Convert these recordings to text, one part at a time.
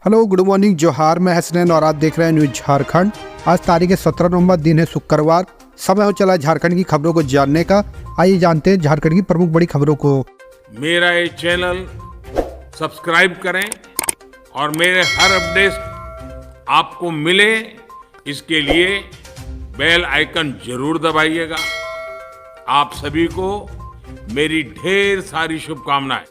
Hello, good morning, जोहार। मैं हसनैन और आप देख रहे हैं न्यूज झारखंड। आज तारीख 17 नवंबर, दिन है शुक्रवार। समय हो चला झारखंड की खबरों को जानने का। आइए जानते हैं झारखंड की प्रमुख बड़ी खबरों को। मेरा ये चैनल सब्सक्राइब करें और मेरे हर अपडेट आपको मिले, इसके लिए बेल आइकन जरूर दबाइएगा। आप सभी को मेरी ढेर सारी शुभकामनाएं।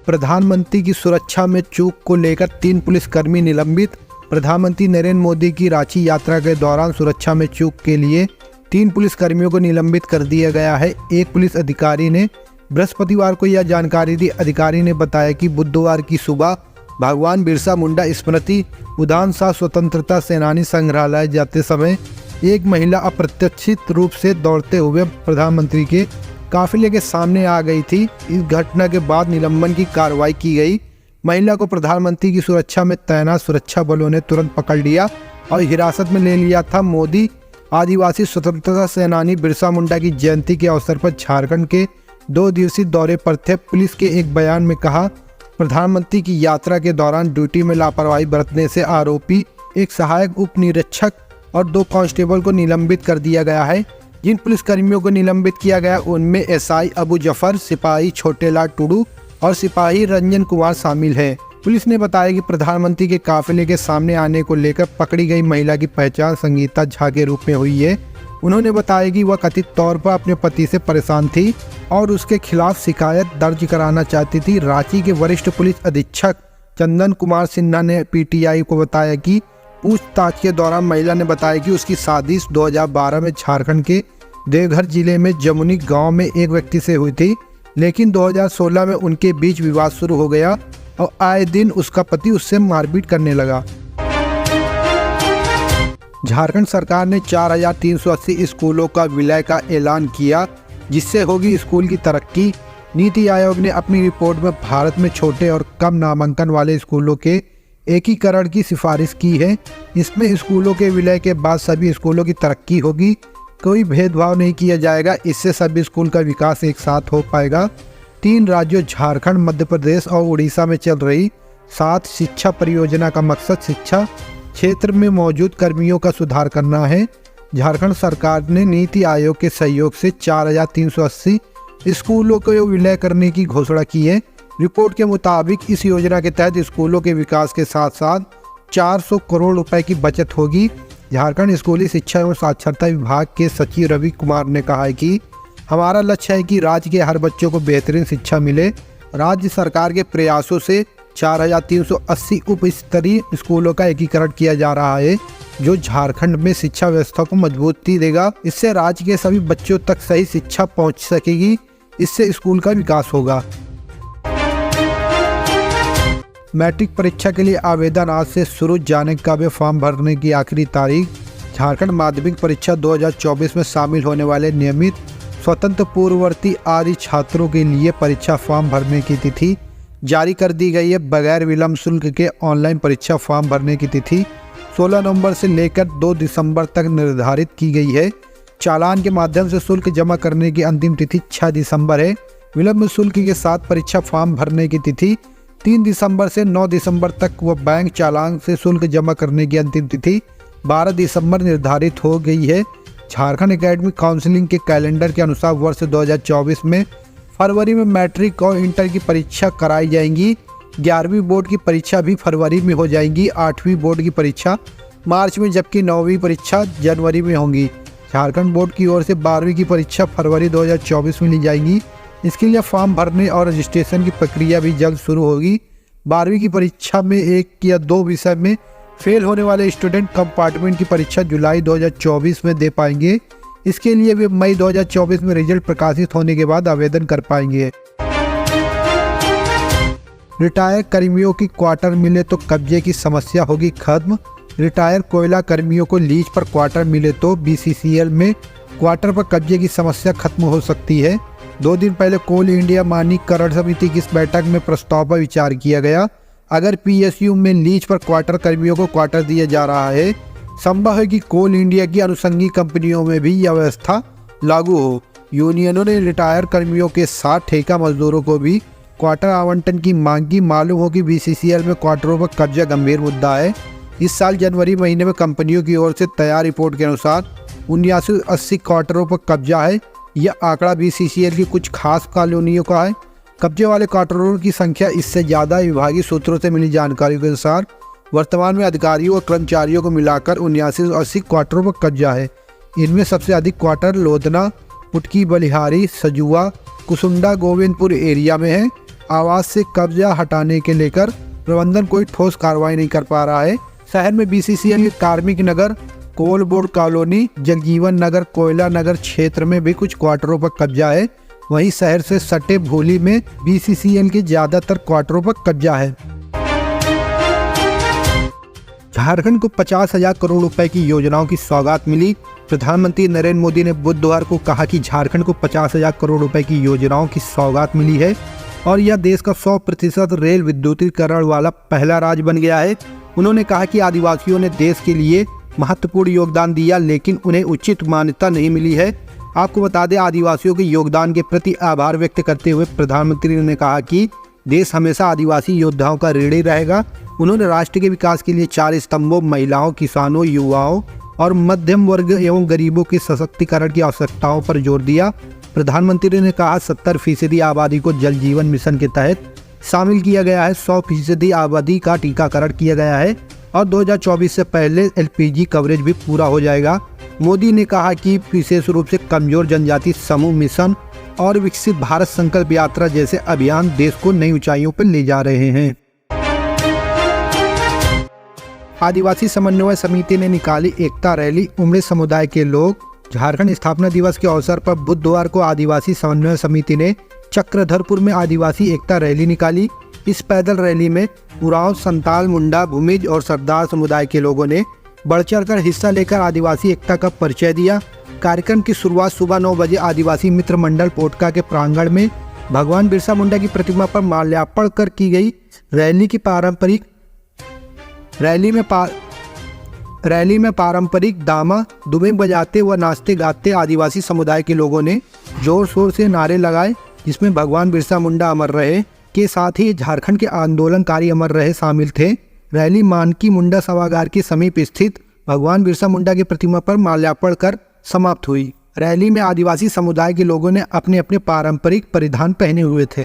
प्रधानमंत्री की सुरक्षा में चूक को लेकर 3 पुलिसकर्मी निलंबित। प्रधानमंत्री नरेंद्र मोदी की रांची यात्रा के दौरान सुरक्षा में चूक के लिए 3 पुलिसकर्मियों को निलंबित कर दिया गया है। एक पुलिस अधिकारी ने बृहस्पतिवार को यह जानकारी दी। अधिकारी ने बताया कि बुधवार की सुबह भगवान बिरसा मुंडा स्मृति उद्यान सा स्वतंत्रता सेनानी संग्रहालय जाते समय एक महिला अप्रत्याशित रूप से दौड़ते हुए प्रधानमंत्री के काफिले के सामने आ गई थी। इस घटना के बाद निलंबन की कार्रवाई की गई। महिला को प्रधानमंत्री की सुरक्षा में तैनात सुरक्षा बलों ने तुरंत पकड़ लिया और हिरासत में ले लिया था। मोदी आदिवासी स्वतंत्रता सेनानी बिरसा मुंडा की जयंती के अवसर पर झारखंड के 2 दिवसीय दौरे पर थे। पुलिस के एक बयान में कहा, प्रधानमंत्री की यात्रा के दौरान ड्यूटी में लापरवाही बरतने से आरोपी एक सहायक उप निरीक्षक और 2 कांस्टेबल को निलंबित कर दिया गया है। जिन पुलिसकर्मियों को निलंबित किया गया उनमें एसआई अबू जफर, सिपाही छोटेलाल टुडू और सिपाही रंजन कुमार शामिल है। पुलिस ने बताया कि प्रधानमंत्री के काफिले के सामने आने को लेकर पकड़ी गई महिला की पहचान संगीता झा के रूप में हुई है। उन्होंने बताया कि वह कथित तौर पर अपने पति से परेशान थी और उसके खिलाफ शिकायत दर्ज कराना चाहती थी। रांची के वरिष्ठ पुलिस अधीक्षक चंदन कुमार सिन्हा ने पीटीआई को बताया कि पूछताछ के दौरान महिला ने बताया कि उसकी शादी 2012 में झारखंड के देवघर जिले में जमुनी गांव में एक व्यक्ति से हुई थी, लेकिन 2016 में उनके बीच विवाद शुरू हो गया और आए दिन उसका पति उससे मारपीट करने लगा। झारखंड सरकार ने 4380 स्कूलों का विलय का ऐलान किया, जिससे होगी स्कूल की तरक्की। नीति आयोग ने अपनी रिपोर्ट में भारत में छोटे और कम नामांकन वाले स्कूलों के एकीकरण की सिफारिश की है। इसमें स्कूलों के विलय के बाद सभी स्कूलों की तरक्की होगी, कोई भेदभाव नहीं किया जाएगा। इससे सभी स्कूल का विकास एक साथ हो पाएगा। 3 राज्यों झारखंड, मध्य प्रदेश और उड़ीसा में चल रही 7 शिक्षा परियोजना का मकसद शिक्षा क्षेत्र में मौजूद कर्मियों का सुधार करना है। झारखंड सरकार ने नीति आयोग के सहयोग से 4380 स्कूलों को विलय करने की घोषणा की है। रिपोर्ट के मुताबिक इस योजना के तहत स्कूलों के विकास के साथ साथ 400 करोड़ रुपए की बचत होगी। झारखंड स्कूली शिक्षा एवं साक्षरता विभाग के सचिव रवि कुमार ने कहा है कि हमारा लक्ष्य है कि राज्य के हर बच्चों को बेहतरीन शिक्षा मिले। राज्य सरकार के प्रयासों से 4380 उप स्तरीय स्कूलों का एकीकरण किया जा रहा है, जो झारखंड में शिक्षा व्यवस्था को मजबूती देगा। इससे राज्य के सभी बच्चों तक सही शिक्षा पहुंच सकेगी। इससे स्कूल का विकास होगा। मैट्रिक परीक्षा के लिए आवेदन आज से शुरू। जाने कब है फॉर्म भरने की आखिरी तारीख। झारखंड माध्यमिक परीक्षा 2024 में शामिल होने वाले नियमित स्वतंत्र पूर्ववर्ती आदि छात्रों के लिए परीक्षा फॉर्म भरने की तिथि जारी कर दी गई है। बगैर विलंब शुल्क के ऑनलाइन परीक्षा फॉर्म भरने की तिथि 16 नवंबर से लेकर 2 दिसंबर तक निर्धारित की गई है। चालान के माध्यम से शुल्क जमा करने की अंतिम तिथि 6 दिसंबर है। विलंब शुल्क के साथ परीक्षा फॉर्म भरने की तिथि 3 दिसंबर से 9 दिसंबर तक व बैंक चालान से शुल्क जमा करने की अंतिम तिथि 12 दिसंबर निर्धारित हो गई है। झारखंड एकेडमिक काउंसिलिंग के कैलेंडर के अनुसार वर्ष 2024 में फरवरी में मैट्रिक और इंटर की परीक्षा कराई जाएंगी। 11वीं बोर्ड की परीक्षा भी फरवरी में हो जाएंगी। 8वीं बोर्ड की परीक्षा मार्च में, जबकि 9वीं परीक्षा जनवरी में होंगी। झारखंड बोर्ड की ओर से 12वीं की परीक्षा फरवरी 2024 में ली जाएगी। इसके लिए फॉर्म भरने और रजिस्ट्रेशन की प्रक्रिया भी जल्द शुरू होगी। 12वीं की परीक्षा में 1 या 2 विषय में फेल होने वाले स्टूडेंट कंपार्टमेंट की परीक्षा जुलाई 2024 में दे पाएंगे। इसके लिए वे मई 2024 में रिजल्ट प्रकाशित होने के बाद आवेदन कर पाएंगे। रिटायर कर्मियों की क्वार्टर मिले तो कब्जे की समस्या होगी खत्म। रिटायर कोयला कर्मियों को लीज पर क्वार्टर मिले तो बीसीसीएल में क्वार्टर पर कब्जे की समस्या खत्म हो सकती है। 2 दिन पहले कोल इंडिया मानकीकरण समिति की इस बैठक में प्रस्ताव पर विचार किया गया। अगर पीएसयू में लीज पर क्वार्टर कर्मियों को क्वार्टर दिया जा रहा है, संभव है कि कोल इंडिया की अनुषंगी कंपनियों में भी यह व्यवस्था लागू हो। यूनियनों ने रिटायर कर्मियों के साथ ठेका मजदूरों को भी क्वार्टर आवंटन की मांग की। मालूम हो कि बीसीसीएल में क्वार्टरों पर कब्जा गंभीर मुद्दा है। इस साल जनवरी महीने में कंपनियों की ओर से तैयार रिपोर्ट के अनुसार 7980 क्वार्टरों पर कब्जा है। यह आंकड़ा बीसीसीएल की कुछ खास कॉलोनियों का है। कब्जे वाले क्वार्टरों की संख्या इससे ज़्यादा। विभागीय सूत्रों से मिली जानकारी के अनुसार वर्तमान में अधिकारियों और कर्मचारियों को मिलाकर 7980 क्वार्टरों पर कब्जा है। इनमें सबसे अधिक क्वार्टर लोधना, पुटकी, बलिहारी, सजुआ, कुसुंडा, गोविंदपुर एरिया में है। आवास से कब्जा हटाने के लेकर प्रबंधन कोई ठोस कार्रवाई नहीं कर पा रहा है। शहर में बीसीसीएल के कार्मिक नगर, कोल बोर्ड कॉलोनी, जगजीवन नगर, कोयला नगर क्षेत्र में भी कुछ क्वार्टरों पर कब्जा है। वहीं शहर से सटे भोली में बीसीसीएल के ज्यादातर क्वार्टरों पर कब्जा है। झारखंड को 50,000 करोड़ रुपए की योजनाओं की सौगात मिली। प्रधानमंत्री नरेंद्र मोदी ने बुधवार को कहा कि झारखंड को 50,000 करोड़ रुपए की योजनाओं की सौगात मिली है और यह देश का 100% रेल विद्युतीकरण वाला पहला राज्य बन गया है। उन्होंने कहा कि आदिवासियों ने देश के लिए महत्वपूर्ण योगदान दिया, लेकिन उन्हें उचित मान्यता नहीं मिली है। आपको बता दें, आदिवासियों के योगदान के प्रति आभार व्यक्त करते हुए प्रधानमंत्री ने कहा कि देश हमेशा आदिवासी योद्धाओं का ऋणी रहेगा। उन्होंने राष्ट्र के विकास के लिए 4 स्तंभों, महिलाओं, किसानों, युवाओं और मध्यम वर्ग एवं गरीबों के सशक्तिकरण की आवश्यकताओं पर जोर दिया। प्रधानमंत्री ने कहा 70% आबादी को जल जीवन मिशन के तहत शामिल किया गया है। 100% आबादी का टीकाकरण किया गया है और 2024 से पहले एलपीजी कवरेज भी पूरा हो जाएगा। मोदी ने कहा कि विशेष रूप से कमजोर जनजाति समूह मिशन और विकसित भारत संकल्प यात्रा जैसे अभियान देश को नई ऊंचाइयों पर ले जा रहे हैं। आदिवासी समन्वय समिति ने निकाली एकता रैली। उमड़े समुदाय के लोग। झारखंड स्थापना दिवस के अवसर पर बुधवार को आदिवासी समन्वय समिति ने चक्रधरपुर में आदिवासी एकता रैली निकाली। इस पैदल रैली में उरांव, संताल, मुंडा, भूमिज और सरदार समुदाय के लोगों ने बढ़ चढ़कर हिस्सा लेकर आदिवासी एकता का परिचय दिया। कार्यक्रम की शुरुआत सुबह 9 बजे आदिवासी मित्र मंडल पोटका के प्रांगण में भगवान बिरसा मुंडा की प्रतिमा पर माल्यार्पण कर की गई। रैली में पारंपरिक दामा दुबे बजाते व नाचते गाते आदिवासी समुदाय के लोगों ने जोर शोर से नारे लगाए, जिसमें भगवान बिरसा मुंडा अमर रहे के साथ ही झारखंड के आंदोलनकारी अमर रहे शामिल थे। रैली मानकी मुंडा सभागार के समीप स्थित भगवान बिरसा मुंडा की प्रतिमा पर माल्यार्पण कर समाप्त हुई। रैली में आदिवासी समुदाय के लोगों ने अपने अपने पारंपरिक परिधान पहने हुए थे।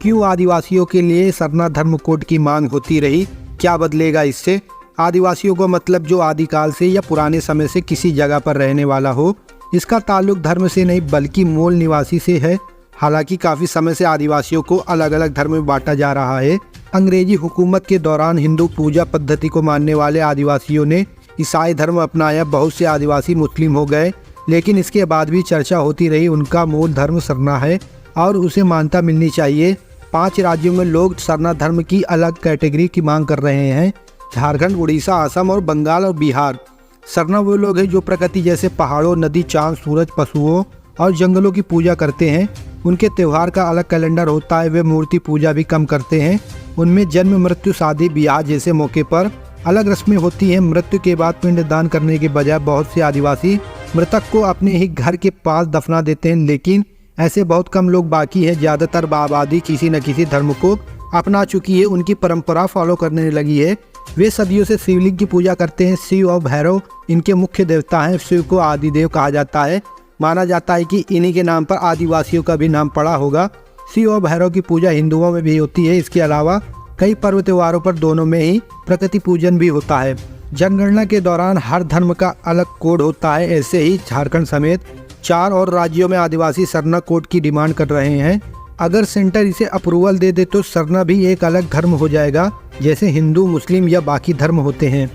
क्यों आदिवासियों के लिए सरना धर्म कोड की मांग होती रही? क्या बदलेगा इससे? आदिवासियों को मतलब जो आदिकाल से या पुराने समय से किसी जगह पर रहने वाला हो। इसका ताल्लुक धर्म से नहीं बल्कि मूल निवासी से है। हालांकि काफ़ी समय से आदिवासियों को अलग अलग धर्म में बांटा जा रहा है। अंग्रेजी हुकूमत के दौरान हिंदू पूजा पद्धति को मानने वाले आदिवासियों ने ईसाई धर्म अपनाया। बहुत से आदिवासी मुस्लिम हो गए, लेकिन इसके बाद भी चर्चा होती रही उनका मूल धर्म सरना है और उसे मान्यता मिलनी चाहिए। 5 राज्यों में लोग सरना धर्म की अलग कैटेगरी की मांग कर रहे हैं। झारखंड, उड़ीसा, असम और बंगाल और बिहार। सरना वो लोग हैं जो प्रकृति जैसे पहाड़ों, नदी, चांद, सूरज, पशुओं और जंगलों की पूजा करते हैं। उनके त्यौहार का अलग कैलेंडर होता है। वे मूर्ति पूजा भी कम करते हैं। उनमें जन्म, मृत्यु, शादी, ब्याह जैसे मौके पर अलग रस्में होती हैं। मृत्यु के बाद पिंडदान करने के बजाय बहुत से आदिवासी मृतक को अपने ही घर के पास दफना देते हैं, लेकिन ऐसे बहुत कम लोग बाकी हैं। ज़्यादातर आबादी किसी न किसी धर्म को अपना चुकी है, उनकी परंपरा फॉलो करने लगी है। वे सदियों से शिवलिंग की पूजा करते हैं। शिव और भैरव इनके मुख्य देवता हैं। शिव को आदिदेव कहा जाता है। माना जाता है कि इन्हीं के नाम पर आदिवासियों का भी नाम पड़ा होगा। शिव और भैरव की पूजा हिंदुओं में भी होती है। इसके अलावा कई पर्व त्योहारों पर दोनों में ही प्रकृति पूजन भी होता है। जनगणना के दौरान हर धर्म का अलग कोड होता है। ऐसे ही झारखंड समेत 4 और राज्यों में आदिवासी सरना कोड की डिमांड कर रहे हैं। अगर सेंटर इसे अप्रूवल दे दे तो सरना भी एक अलग धर्म हो जाएगा, जैसे हिंदू, मुस्लिम या बाकी धर्म होते हैं।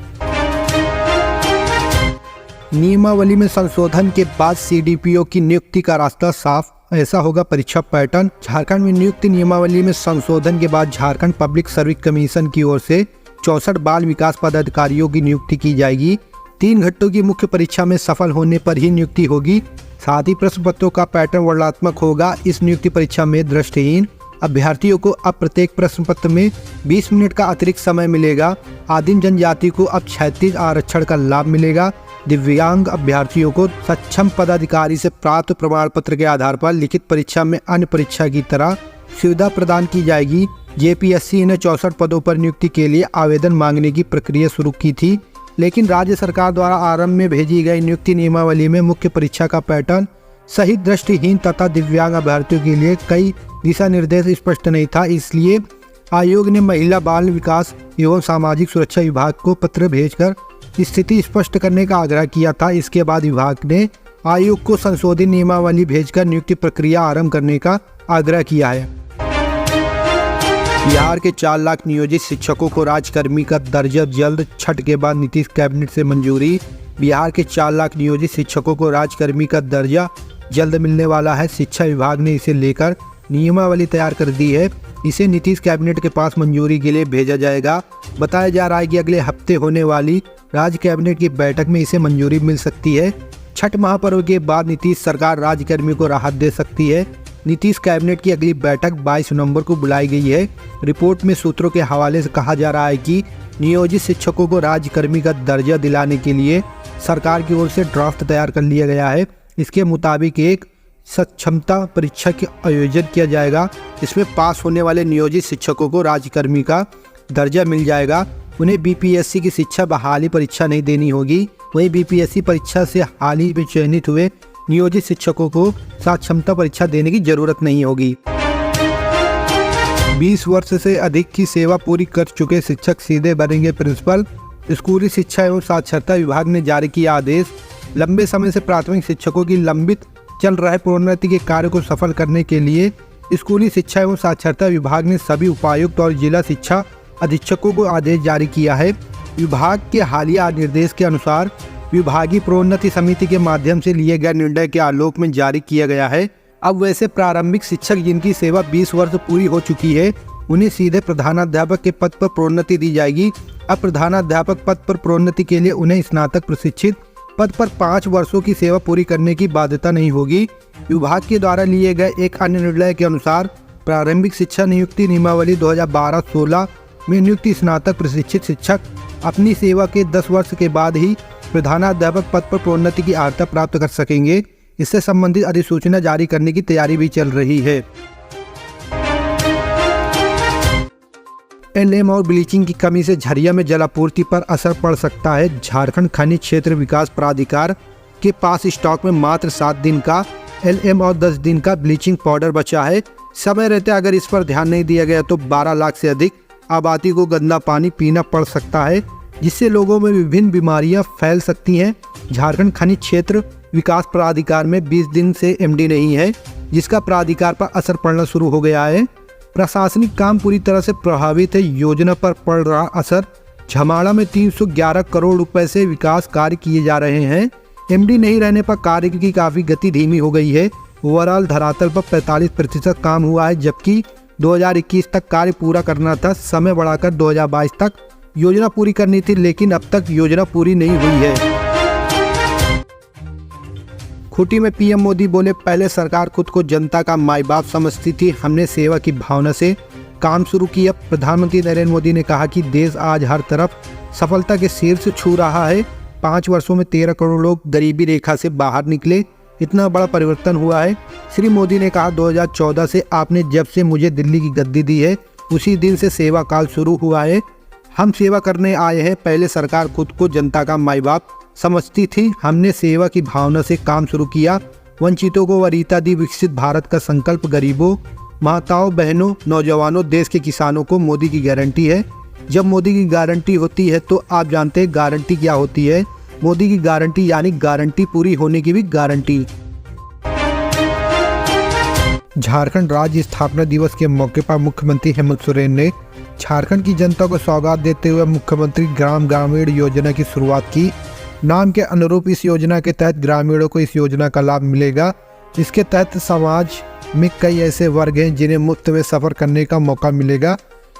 नियमावली में संशोधन के बाद सीडीपीओ की नियुक्ति का रास्ता साफ। ऐसा होगा परीक्षा पैटर्न। झारखंड में नियुक्ति नियमावली में संशोधन के बाद झारखंड पब्लिक सर्विस कमीशन की ओर से 64 बाल विकास पदाधिकारियों की नियुक्ति की जाएगी। 3 घंटों की मुख्य परीक्षा में सफल होने पर ही नियुक्ति होगी। साथ ही प्रश्न पत्रों का पैटर्न वर्णनात्मक होगा। इस नियुक्ति परीक्षा में दृष्टिहीन अभ्यर्थियों को अब प्रत्येक प्रश्न पत्र में 20 मिनट का अतिरिक्त समय मिलेगा। आदिम जनजाति को अब 36 आरक्षण का लाभ मिलेगा। दिव्यांग अभ्यर्थियों को सक्षम पदाधिकारी से प्राप्त प्रमाण पत्र के आधार पर लिखित परीक्षा में अन्य परीक्षा की तरह सुविधा प्रदान की जाएगी। जेपीएससी ने 64 पदों पर नियुक्ति के लिए आवेदन मांगने की प्रक्रिया शुरू की थी, लेकिन राज्य सरकार द्वारा आरंभ में भेजी गई नियुक्ति नियमावली में मुख्य परीक्षा का पैटर्न सहित दृष्टिहीन तथा दिव्यांग अभ्यर्थियों के लिए कई दिशा निर्देश स्पष्ट नहीं था। इसलिए आयोग ने महिला बाल विकास एवं सामाजिक सुरक्षा विभाग को पत्र भेजकर स्थिति स्पष्ट करने का आग्रह किया था। इसके बाद विभाग ने आयोग को संशोधित नियमावली भेजकर नियुक्ति प्रक्रिया आरंभ करने का आग्रह किया है। बिहार के 4 लाख नियोजित शिक्षकों को राज्यकर्मी का दर्जा जल्द, छठ के बाद नीतीश कैबिनेट से मंजूरी। बिहार के 4 लाख नियोजित शिक्षकों को राज्यकर्मी का दर्जा जल्द मिलने वाला है। शिक्षा विभाग ने इसे लेकर नियमावली तैयार कर दी है। इसे नीतीश कैबिनेट के पास मंजूरी के लिए भेजा जाएगा। बताया जा रहा है कि अगले हफ्ते होने वाली राज्य कैबिनेट की बैठक में इसे मंजूरी मिल सकती है। छठ महापर्व के बाद नीतीश सरकार राज्यकर्मियों को राहत दे सकती है। नीतीश कैबिनेट की अगली बैठक 22 नवंबर को बुलाई गई है। रिपोर्ट में सूत्रों के हवाले से कहा जा रहा है कि नियोजित शिक्षकों को राज्यकर्मी का दर्जा दिलाने के लिए सरकार की ओर से ड्राफ्ट तैयार कर लिया गया है। इसके मुताबिक एक सक्षमता परीक्षा का आयोजन किया जाएगा। इसमें पास होने वाले नियोजित शिक्षकों को राज्यकर्मी का दर्जा मिल जाएगा। उन्हें बीपीएससी की शिक्षा बहाली परीक्षा नहीं देनी होगी। वहीं बीपीएससी परीक्षा से हाल ही में चयनित हुए नियोजित शिक्षकों को सक्षमता परीक्षा देने की जरूरत नहीं होगी। 20 वर्ष से अधिक की सेवा पूरी कर चुके शिक्षक सीधे बनेंगे प्रिंसिपल। स्कूली शिक्षा एवं साक्षरता विभाग ने जारी किया आदेश। लंबे समय से प्राथमिक शिक्षकों की लंबित चल रहे प्रोन्नति के कार्य को सफल करने के लिए स्कूली शिक्षा एवं साक्षरता विभाग ने सभी उपायुक्त और जिला शिक्षा अधीक्षकों को आदेश जारी किया है। विभाग के हालिया निर्देश के अनुसार विभागीय प्रोन्नति समिति के माध्यम से लिए गए निर्णय के आलोक में जारी किया गया है। अब वैसे प्रारंभिक शिक्षक जिनकी सेवा 20 वर्ष पूरी हो चुकी है, उन्हें सीधे प्रधानाध्यापक के पद पर प्रोन्नति दी जाएगी। अब प्रधानाध्यापक पद पर प्रोन्नति के लिए उन्हें स्नातक प्रशिक्षित पद पर 5 वर्षों की सेवा पूरी करने की बाध्यता नहीं होगी। विभाग के द्वारा लिए गए एक अन्य निर्णय के अनुसार प्रारंभिक शिक्षा नियुक्ति नियमावली 2012-16 में नियुक्त स्नातक प्रशिक्षित शिक्षक अपनी सेवा के 10 वर्ष के बाद ही प्रधानाध्यापक पद पर प्रोन्नति की अर्हता प्राप्त कर सकेंगे। इससे संबंधित अधिसूचना जारी करने की तैयारी भी चल रही है। एलएम और ब्लीचिंग की कमी से झरिया में जलापूर्ति पर असर पड़ सकता है। झारखंड खनिज क्षेत्र विकास प्राधिकार के पास स्टॉक में मात्र 7 दिन का एलएम और 10 दिन का ब्लीचिंग पाउडर बचा है। समय रहते अगर इस पर ध्यान नहीं दिया गया तो 12 लाख से अधिक आबादी को गंदा पानी पीना पड़ सकता है, जिससे लोगों में विभिन्न बीमारियां फैल सकती हैं। झारखंड खनिज क्षेत्र विकास प्राधिकार में 20 दिन से एमडी नहीं है, जिसका प्राधिकार पर असर पड़ना शुरू हो गया है। प्रशासनिक काम पूरी तरह से प्रभावित है। योजना पर पड़ रहा असर। झमाड़ा में 311 करोड़ रुपए से विकास कार्य किए जा रहे हैं। एमडी नहीं रहने पर कार्य की काफ़ी गति धीमी हो गई है। ओवरऑल धरातल पर 45% काम हुआ है, जबकि 2021 तक कार्य पूरा करना था। समय बढ़ाकर 2022 तक योजना पूरी करनी थी, लेकिन अब तक योजना पूरी नहीं हुई है। खूंटी में पीएम मोदी बोले, पहले सरकार खुद को जनता का माई बाप समझती थी, हमने सेवा की भावना से काम शुरू किया। प्रधानमंत्री नरेंद्र मोदी ने कहा कि देश आज हर तरफ सफलता के शीर्ष छू रहा है। 5 वर्षों में 13 करोड़ लोग गरीबी रेखा से बाहर निकले, इतना बड़ा परिवर्तन हुआ है। श्री मोदी ने कहा, 2014 से आपने जब से मुझे दिल्ली की गद्दी दी है, उसी दिन से सेवा काल शुरू हुआ है। हम सेवा करने आए हैं। पहले सरकार खुद को जनता का माई बाप समझती थी, हमने सेवा की भावना से काम शुरू किया। वंचितों को वरीयता दी। विकसित भारत का संकल्प गरीबों, माताओं, बहनों, नौजवानों, देश के किसानों को मोदी की गारंटी है। जब मोदी की गारंटी होती है तो आप जानते हैं गारंटी क्या होती है। मोदी की गारंटी यानी गारंटी पूरी होने की भी गारंटी। झारखंड राज्य स्थापना दिवस के मौके पर मुख्यमंत्री हेमंत सोरेन ने झारखंड की जनता को सौगात देते हुए मुख्यमंत्री ग्राम ग्रामीण योजना की शुरुआत की। नाम के अनुरूप इस योजना के तहत ग्रामीणों को इस योजना का लाभ मिलेगा। इसके तहत समाज में कई ऐसे वर्ग हैं जिन्हें मुफ्त में सफ़र करने का मौका मिलेगा।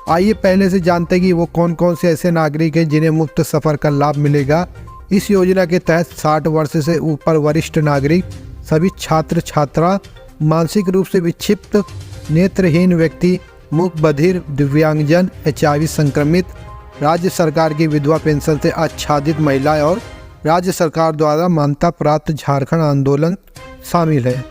आइए पहले से जानते हैं कि वो कौन कौन से ऐसे नागरिक हैं जिन्हें मुफ्त सफ़र का लाभ मिलेगा। इस योजना के तहत 60 वर्ष से ऊपर वरिष्ठ नागरिक, सभी छात्र छात्रा, मानसिक रूप से विक्षिप्त, नेत्रहीन व्यक्ति, मूक बधिर, दिव्यांगजन, HIV संक्रमित, राज्य सरकार की विधवा पेंशन से आच्छादित महिलाएं और राज्य सरकार द्वारा मान्यता प्राप्त झारखंड आंदोलन शामिल है।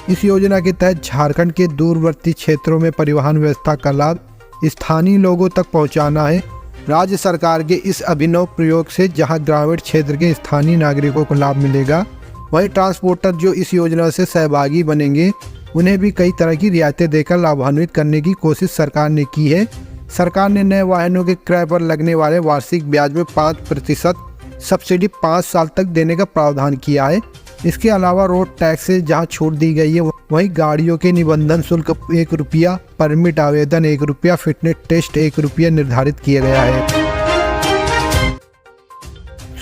इस योजना के तहत झारखंड के दूरवर्ती क्षेत्रों में परिवहन व्यवस्था का लाभ स्थानीय लोगों तक पहुंचाना है। राज्य सरकार के इस अभिनव प्रयोग से जहां ग्रामीण क्षेत्र के स्थानीय नागरिकों को लाभ मिलेगा, वहीं ट्रांसपोर्टर जो इस योजना से सहभागी बनेंगे उन्हें भी कई तरह की रियायतें देकर लाभान्वित करने की कोशिश सरकार ने की है। सरकार ने नए वाहनों के क्रय पर लगने वाले वार्षिक ब्याज में 5% सब्सिडी 5 साल तक देने का प्रावधान किया है। इसके अलावा रोड टैक्स से जहां छूट दी गई है, वहीं गाड़ियों के निबंधन शुल्क 1 रुपया, परमिट आवेदन 1 रुपया, फिटनेस टेस्ट 1 रुपया निर्धारित किया गया है।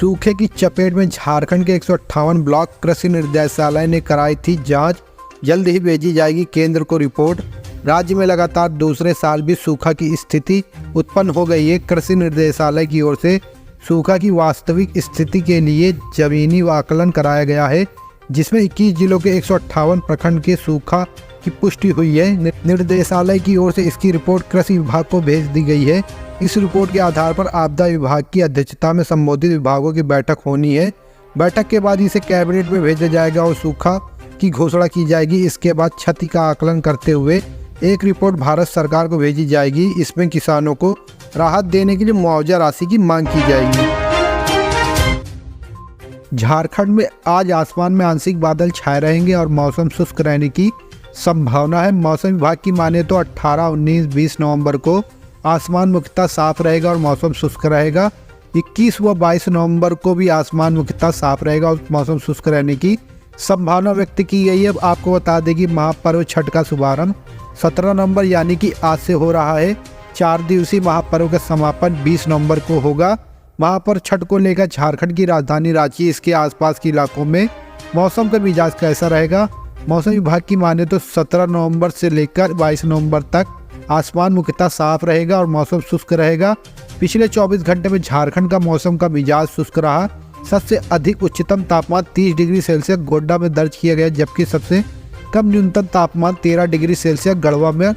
सूखे की चपेट में झारखंड के 158 ब्लॉक कृषि निर्देशालय ने कराई थी जांच, जल्द ही भेजी जाएगी केंद्र को रिपोर्ट। राज्य में लगातार दूसरे साल भी सूखा की स्थिति उत्पन्न हो गई है। कृषि निर्देशालय की ओर से सूखा की वास्तविक स्थिति के लिए जमीनी आकलन कराया गया है, जिसमें 21 जिलों के 158 प्रखंड के सूखा की पुष्टि हुई है। निर्देशालय की ओर से इसकी रिपोर्ट कृषि विभाग को भेज दी गई है। इस रिपोर्ट के आधार पर आपदा विभाग की अध्यक्षता में संबंधित विभागों की बैठक होनी है। बैठक के बाद इसे कैबिनेट में भेजा जाएगा और सूखा की घोषणा की जाएगी। इसके बाद क्षति का आकलन करते हुए एक रिपोर्ट भारत सरकार को भेजी जाएगी। इसमें किसानों को राहत देने के लिए मुआवजा राशि की मांग की जाएगी। झारखंड में आज आसमान में आंशिक बादल छाए रहेंगे और मौसम शुष्क रहने की संभावना है। मौसम विभाग की माने तो 18, 19, 20 नवंबर को आसमान मुख्यतः साफ रहेगा और मौसम शुष्क रहेगा। 21 व 22 नवंबर को भी आसमान मुख्यतः साफ रहेगा और मौसम शुष्क रहने की संभावना व्यक्त की गई है। आपको बता दें कि महापर्व छठ का शुभारंभ 17 नवंबर यानी कि आज से हो रहा है। 4 दिवसीय महापर्व का समापन 20 नवंबर को होगा। महापर्व छठ को लेकर झारखंड की राजधानी रांची, इसके आसपास के इलाकों में मौसम का मिजाज कैसा रहेगा? मौसम विभाग की माने तो 17 नवंबर से लेकर 22 नवंबर तक आसमान मुख्यतः साफ रहेगा और मौसम शुष्क रहेगा। पिछले 24 घंटे में झारखंड का मौसम का मिजाज शुष्क रहा। सबसे अधिक उच्चतम तापमान 30 डिग्री सेल्सियस गोड्डा में दर्ज किया गया, जबकि सबसे कम न्यूनतम तापमान 13 डिग्री सेल्सियस गढ़वा में